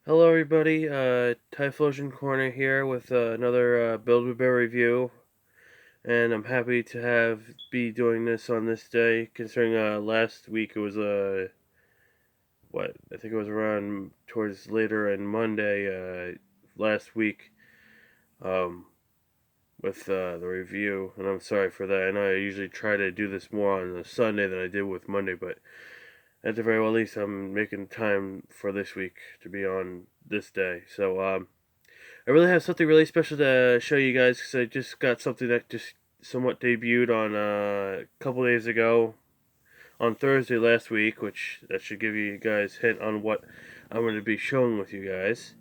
Hello everybody, Typhlosion Corner here with another Build-A-Bear review, and I'm happy to be doing this on this day, considering last week it was I think it was around towards later on Monday last week um, with the review, and I'm sorry for that. I know I usually try to do this more on a Sunday than I did with Monday, but at the very well least I'm making time for this week to be on this day, so I really have something really special to show you guys because I just got something that just somewhat debuted on a couple days ago on Thursday last week, which that should give you guys a hint on what I'm going to be showing with you guys.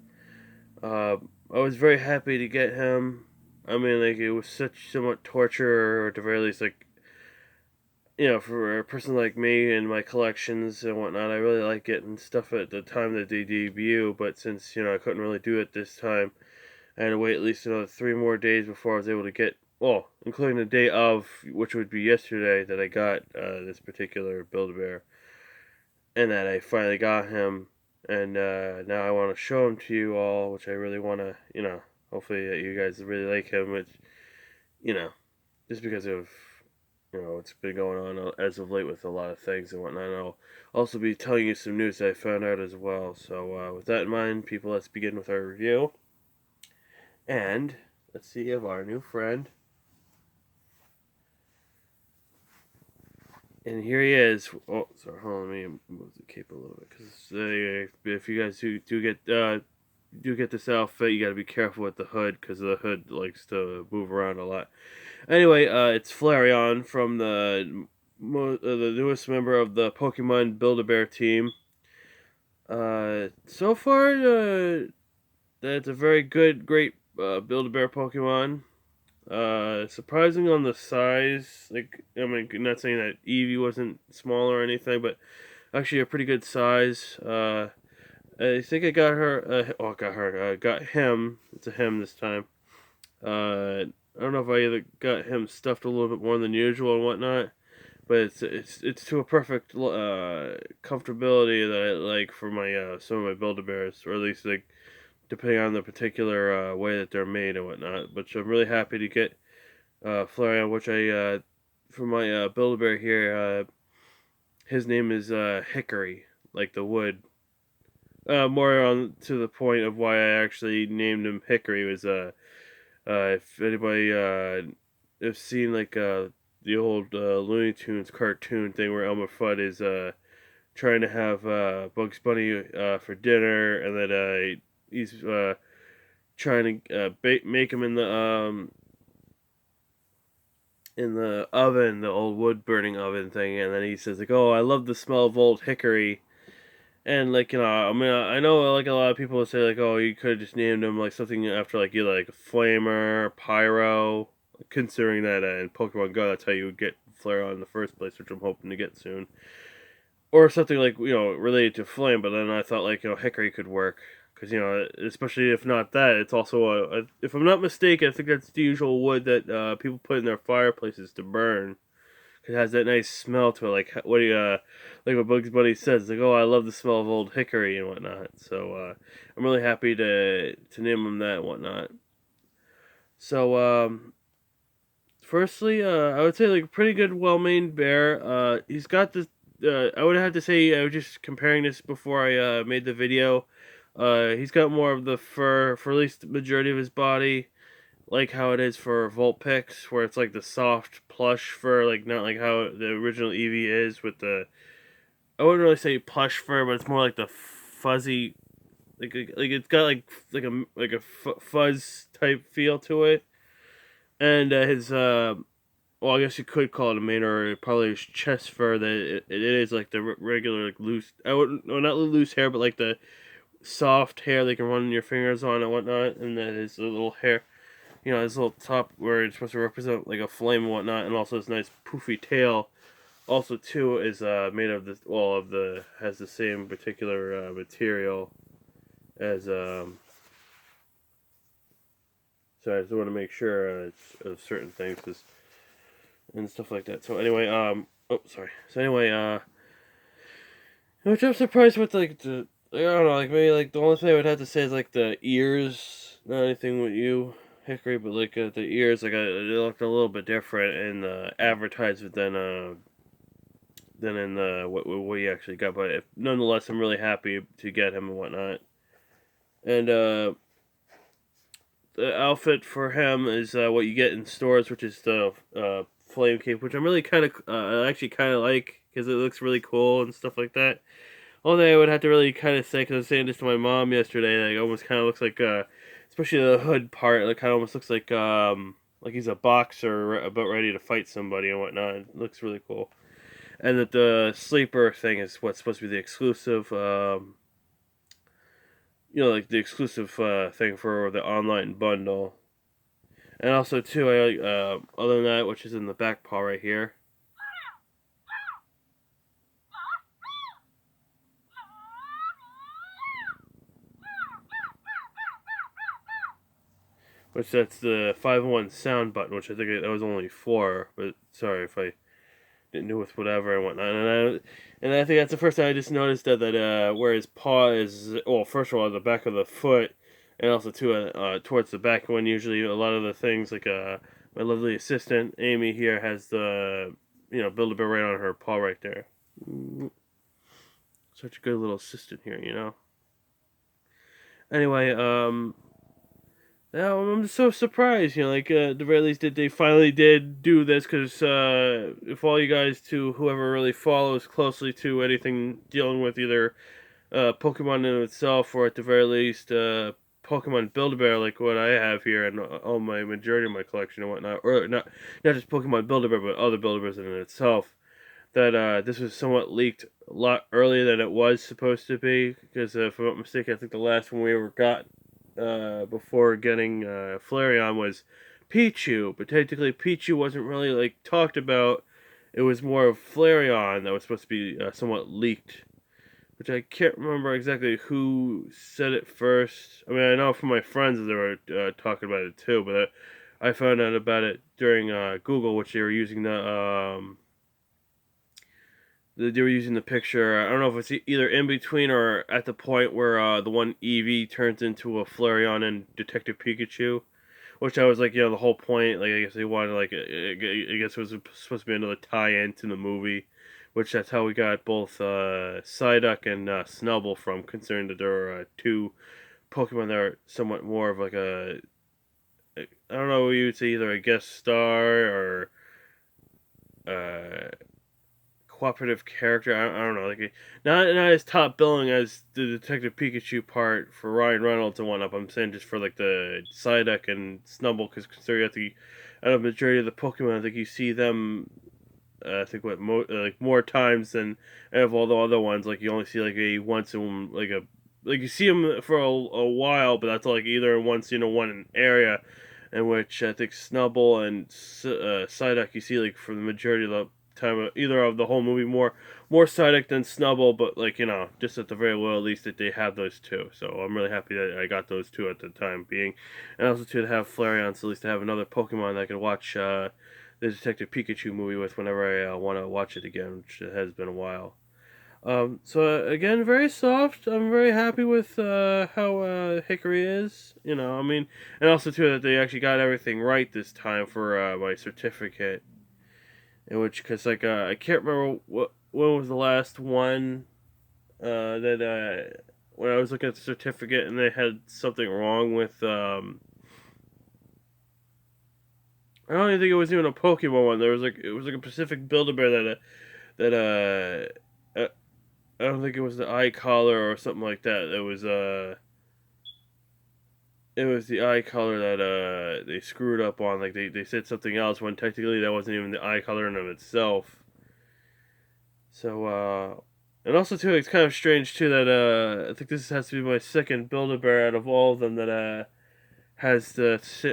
Uh, I was very happy to get him. I mean, like it was such somewhat torture, or at the very least, like for a person like me and my collections and whatnot, I really like getting stuff at the time that they debut. But since I couldn't really do it this time, I had to wait at least another 3 more days before I was able to get, well, including the day of, which would be yesterday, that I got this particular Build-A-Bear, and that I finally got him, and now I want to show him to you all, which I really want to, hopefully that you guys really like him, which, you know, just because of, what's been going on as of late with a lot of things and whatnot. And I'll also be telling you some news that I found out as well. So with that in mind, people, let's begin with our review. And let's see if our new friend. And here he is. Oh, sorry. Hold on, let me move the cape a little bit because if you guys do get this outfit, you got to be careful with the hood because the hood likes to move around a lot. Anyway, it's Flareon from the newest member of the Pokemon Build-A-Bear team. So far, that's a very great Build-A-Bear Pokemon. Surprising on the size. Like, I mean, not saying that Eevee wasn't small or anything, but actually a pretty good size. I think I got her. Got him. It's a him this time. I don't know if I either got him stuffed a little bit more than usual and whatnot, but it's to a perfect comfortability that I like for my some of my Build-A-Bears, or at least like depending on the particular way that they're made and whatnot. But I'm really happy to get Flareon, which for my Build-A-Bear here, his name is Hickory, like the wood. More on to the point of why I actually named him Hickory was if anybody have seen like the old Looney Tunes cartoon thing where Elmer Fudd is trying to have Bugs Bunny for dinner, and then he's trying to make him in the oven, the old wood burning oven thing, and then he says like, "Oh, I love the smell of old hickory." And like I mean, I know like a lot of people would say like, "Oh, you could have just named him like something after like either like Flamer, Pyro," considering that in Pokemon Go that's how you would get Flareon in the first place, which I'm hoping to get soon, or something like related to Flame. But then I thought like Hickory could work because especially if not that, it's also if I'm not mistaken, I think that's the usual wood that people put in their fireplaces to burn. It has that nice smell to it, like what do you like what Bugs Bunny says, like, "Oh, I love the smell of old hickory and whatnot." So I'm really happy to name him that and whatnot. So firstly, I would say like pretty good, well-made bear. He's got this. I would have to say I was just comparing this before I made the video. He's got more of the fur for at least the majority of his body, like how it is for Vulpix, where it's like the soft plush fur, like not like how the original Eevee is with the. I wouldn't really say plush fur, but it's more like the fuzzy, like it's got like a fuzz type feel to it, and his well, I guess you could call it a mane, or probably his chest fur. That it is like the regular like loose. I wouldn't, no, not loose hair, but like the soft hair they can run your fingers on and whatnot, and then his little hair, his little top where it's supposed to represent like a flame and whatnot, and also his nice poofy tail. Also, too, is made of this. Well, has the same particular material as. So I just want to make sure of certain things and stuff like that. So anyway, oh sorry. So anyway, which I'm surprised with like I don't know, like maybe like the only thing I would have to say is like the ears. Not anything with you, Hickory, but like the ears, like they looked a little bit different in the advertisement than in the what you actually got. But nonetheless, I'm really happy to get him and whatnot. And the outfit for him is what you get in stores, which is the flame cape, which I'm really kind of I actually kind of like because it looks really cool and stuff like that. Only thing I would have to really kind of say, because I was saying this to my mom yesterday, like almost kind of looks like, especially the hood part, like kind of almost looks like he's a boxer about ready to fight somebody and whatnot. It looks really cool. And that the sleeper thing is what's supposed to be the exclusive, like the exclusive thing for the online bundle. And also too, other than that, which is in the back paw right here, which that's the 5-1 sound button, which I think that was only 4, but sorry if I didn't do with whatever and whatnot. And I think that's the first time I just noticed that where his paw is, well, first of all, the back of the foot, and also too towards the back, when usually a lot of the things like my lovely assistant Amy here has the Build-A-Bear right on her paw right there. Such a good little assistant here. Anyway, yeah, I'm just so surprised, like, at the very least that they finally did do this, because if all you guys, to whoever really follows closely to anything dealing with either Pokemon in itself, or at the very least Pokemon Build-A-Bear, like what I have here, and all my majority of my collection and whatnot, or not just Pokemon Build-A-Bear, but other Build-A-Bears in itself, that this was somewhat leaked a lot earlier than it was supposed to be, because if I'm not mistaken, I think the last one we ever got before getting Flareon was Pichu, but technically Pichu wasn't really like talked about. It was more of Flareon that was supposed to be somewhat leaked, which I can't remember exactly who said it first. I mean, I know from my friends that they were talking about it too, but I found out about it during Google, which they were using they were using the picture. I don't know if it's either in between or at the point where the one Eevee turns into a Flareon and Detective Pikachu, which I was like, the whole point. Like, I guess they wanted, like, I guess it was supposed to be another tie-in to the movie, which that's how we got both Psyduck and Snubbull from, considering that there are two Pokemon that are somewhat more of like I don't know, you would say either a guest star or uh, cooperative character. I don't know, like not as top billing as the Detective Pikachu part for Ryan Reynolds and whatnot. I'm saying just for like the Psyduck and Snubbull, because considering out of the majority of the Pokemon, I think you see them. I think like more times than out of all the other ones. Like you only see like a once in like you see them for a while, but that's like either once one area, in which I think Snubbull and Psyduck you see like for the majority of the time of either of the whole movie, more Psyduck than Snubbull, but like just at the very low at least that they have those two. So I'm really happy that I got those two at the time being, and also to have Flareon, so at least to have another Pokemon that I can watch the Detective Pikachu movie with whenever I want to watch it again, which has been a while. So again, very soft. I'm very happy with how Hickory is. I mean, and also too that they actually got everything right this time for my certificate. In which, cause like I can't remember when was the last one that when I was looking at the certificate and they had something wrong with I don't even think it was even a Pokemon one. It was like a Pacific Build-A-Bear that I don't think it was the eye collar or something like that. It was the eye color that they screwed up on. Like they said something else when technically that wasn't even the eye color in of itself. So and also too, it's kind of strange too that I think this has to be my second Build-A-Bear out of all of them that has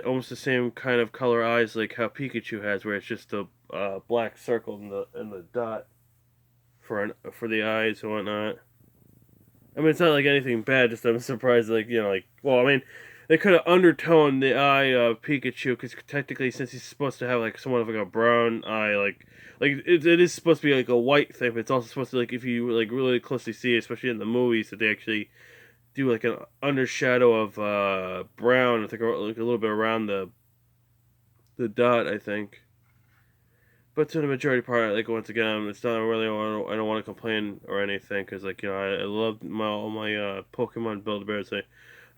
almost the same kind of color eyes like how Pikachu has, where it's just a black circle in the dot for the eyes and whatnot. I mean, it's not like anything bad. Just I'm surprised, like well, I mean, they could have undertoned the eye of Pikachu, because technically, since he's supposed to have like somewhat of like a brown eye, like it is supposed to be like a white thing, but it's also supposed to, like, if you like really closely see it, especially in the movies, that they actually do like an undershadow of brown, I think, like a little bit around the dot, I think. But to the majority part, like, once again, it's not really, I don't want to complain or anything, because, like, I love all my Pokemon Build-A-Bears.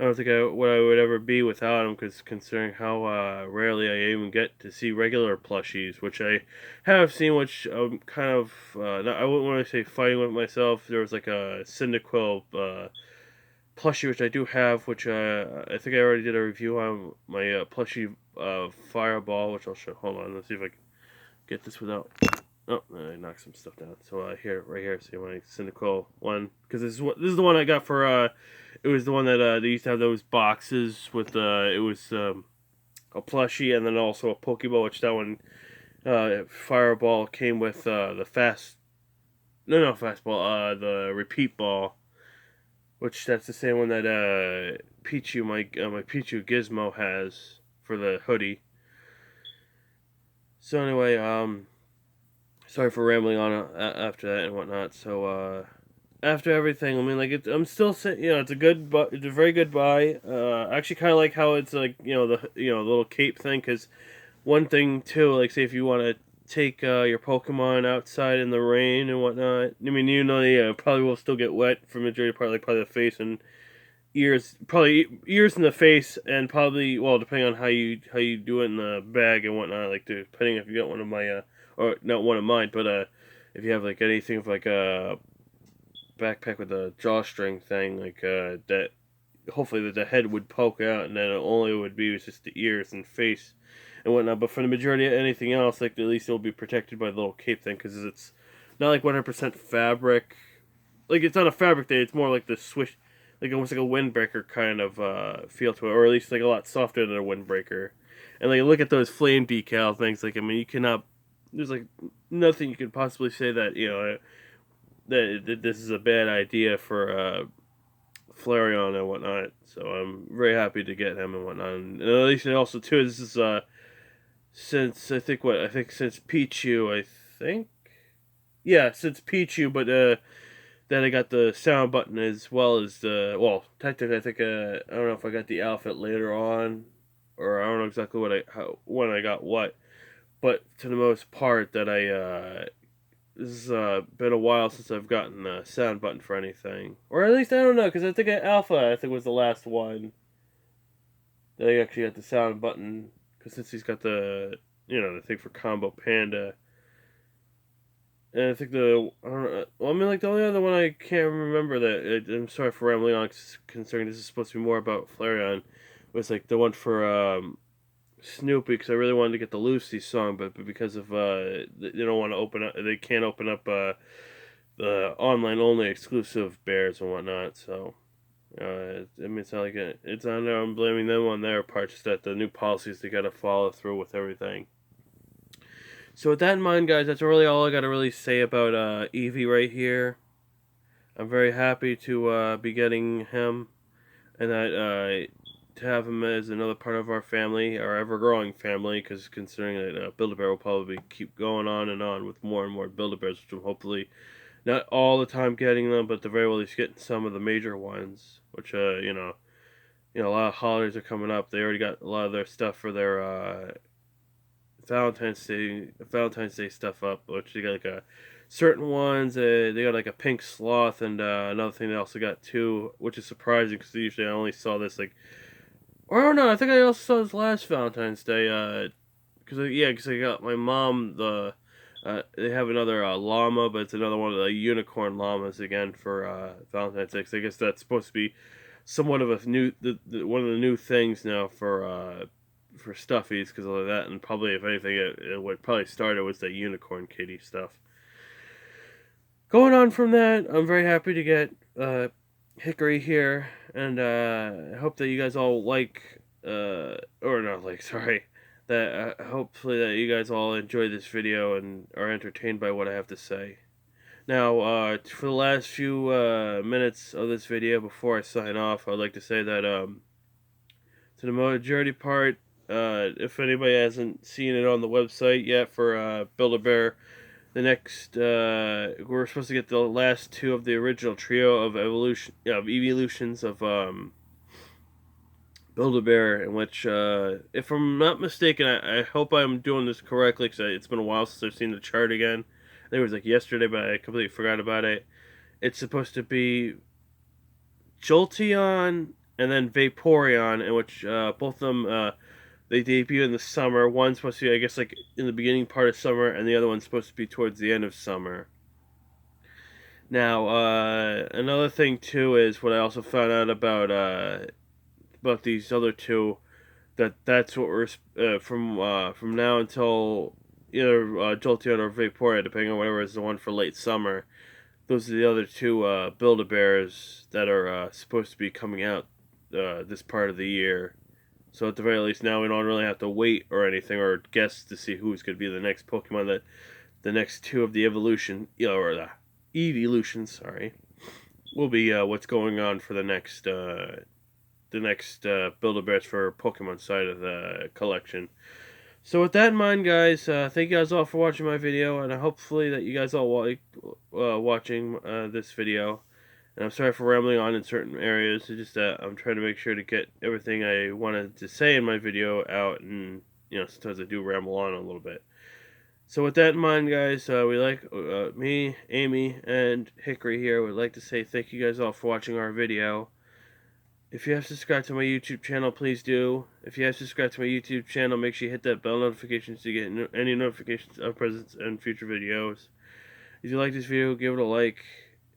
I don't think what I would ever be without them, because considering how rarely I even get to see regular plushies, which I have seen, which I'm kind of, I wouldn't want to say fighting with myself. There was like a Cyndaquil plushie, which I do have, which I think I already did a review on my plushie Fireball, which I'll show. Hold on, let's see if I can get this without. Oh, I knocked some stuff down. So here, right here, see my Cyndaquil one, because this is the one I got for. It was the one that they used to have those boxes with. It was a plushie and then also a Pokeball, which that one Fireball came with the fast. No, fastball. The repeat ball, which that's the same one that Pichu, my Pichu Gizmo has for the hoodie. So anyway, sorry for rambling on after that and whatnot. So after everything, I mean, like, I'm still saying, it's it's a very good buy. I actually kind of like how it's like, the little cape thing, because one thing too, like, say if you want to take your Pokemon outside in the rain and whatnot, I mean, they probably will still get wet for majority part, like probably the face and ears, probably ears in the face, and probably, well, depending on how you do it in the bag and whatnot, like, depending if you got one of my or not one of mine, but if you have like anything of like a backpack with a drawstring thing, like that, hopefully the head would poke out, and then it only would be just the ears and face and whatnot. But for the majority of anything else, like, at least it'll be protected by the little cape thing, because it's not like 100% fabric. Like, it's not a fabric thing, it's more like the swish, like almost like a windbreaker kind of feel to it, or at least like a lot softer than a windbreaker. And like, look at those flame decal things. Like, I mean, you cannot. There's like nothing you could possibly say that that this is a bad idea for Flareon and whatnot. So I'm very happy to get him and whatnot. And at least, and also too, this is since since Pichu, I think. Yeah, since Pichu, but then I got the sound button as well as well, technically I think I don't know if I got the outfit later on, or I don't know exactly when I got what, but to the most part that this has been a while since I've gotten a sound button for anything, or at least I don't know, because I think Alpha was the last one that I actually got the sound button, because since he's got the the thing for Combo Panda. And I think I don't know, well, I mean, like, the only other one I can't remember I'm sorry for rambling on, considering this is supposed to be more about Flareon, was like the one for Snoopy, because I really wanted to get the Lucy song, but because of they don't want to open up, they can't open up the online only exclusive bears and whatnot. So I mean, it's not like it's not. I'm blaming them on their part, just that the new policies they got to follow through with everything. So with that in mind, guys, that's really all I got to really say about Eevee right here. I'm very happy to be getting him, and that to have him as another part of our family, our ever-growing family, because considering that Build-A-Bear will probably keep going on and on with more and more Build-A-Bears, which will hopefully not all the time getting them, but at the very well least getting some of the major ones, which a lot of holidays are coming up. They already got a lot of their stuff for their Valentine's Day stuff up, which they got like a certain ones. They got like a pink sloth, and another thing they also got too, which is surprising because usually I only saw this like, or I don't know. I think I also saw this last Valentine's Day. Because I got my mom they have another llama, but it's another one of the unicorn llamas again for Valentine's Day. So I guess that's supposed to be somewhat of a one of the new things now for stuffies, because of that, and probably, if anything, what probably started was the unicorn kitty stuff. Going on from that, I'm very happy to get Hickory here, and I hope that you guys all that hopefully that you guys all enjoy this video and are entertained by what I have to say. Now, for the last few minutes of this video before I sign off, I'd like to say that to the majority part. If anybody hasn't seen it on the website yet for Build-A-Bear, the next we're supposed to get the last two of the original trio of Eeveelutions of Build-A-Bear, in which, if I'm not mistaken, I hope I'm doing this correctly, because it's been a while since I've seen the chart again. I think it was like yesterday, but I completely forgot about it. It's supposed to be Jolteon and then Vaporeon, in which both of them they debut in the summer. One's supposed to be, I guess, like in the beginning part of summer, and the other one's supposed to be towards the end of summer. Now, another thing too is what I also found out about these other two, that's what we're from now until either Jolteon or Vaporeon, depending on whatever is the one for late summer. Those are the other two Build-A-Bears that are supposed to be coming out this part of the year. So at the very least, now we don't really have to wait or anything or guess to see who's going to be the next Pokemon, that the next two of the evolution, or the Eeveelutions, sorry, will be what's going on for the next Build-A-Bears for Pokemon side of the collection. So with that in mind, guys, thank you guys all for watching my video, and hopefully that you guys all like watching this video. And I'm sorry for rambling on in certain areas. It's just that I'm trying to make sure to get everything I wanted to say in my video out, and sometimes I do ramble on a little bit. So with that in mind, guys, me, Amy, and Hickory here would like to say thank you guys all for watching our video. If you have subscribed to my YouTube channel, please do. If you have subscribed to my YouTube channel, make sure you hit that bell notifications to get any notifications of present and future videos. If you like this video, give it a like.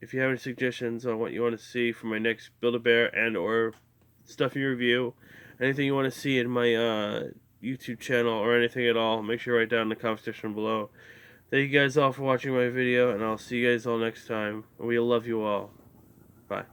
If you have any suggestions on what you want to see for my next Build-A-Bear and or stuffy review, anything you want to see in my YouTube channel or anything at all, make sure you write down in the comment section below. Thank you guys all for watching my video, and I'll see you guys all next time. We love you all. Bye.